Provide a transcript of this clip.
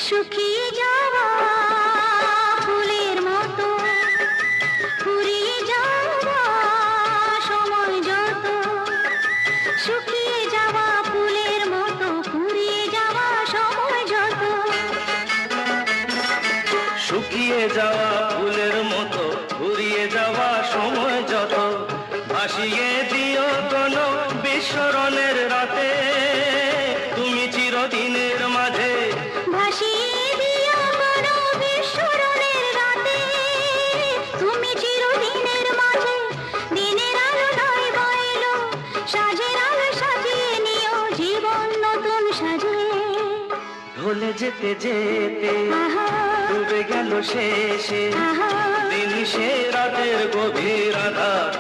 শুকিয়ে যাওয়া ফুলের মতো ফুরিয়ে যাওয়া সময় যত, শুকিয়ে যাওয়া ফুলের মতো ফুরিয়ে যাওয়া সময় যত, শুকিয়ে যাওয়া ফুলের মতো ফুরিয়ে যাওয়া সময় যত, ভাসিয়ে দিও কোনো বিস্মরণের রাতে তুমি চিরদিনের মাঝে, ভাসিয়ে দিও কোনো বিস্মরণের রাতে তুমি চিরদিনের মাঝে। দিনের আলো নয় বইলো সাজের আলো সাজিয়ে নিও জীবন নতুন সাজে। ঢলে যেতে যেতে ডুবে গেল শেষে দিন, সে রাতের গভীর আধার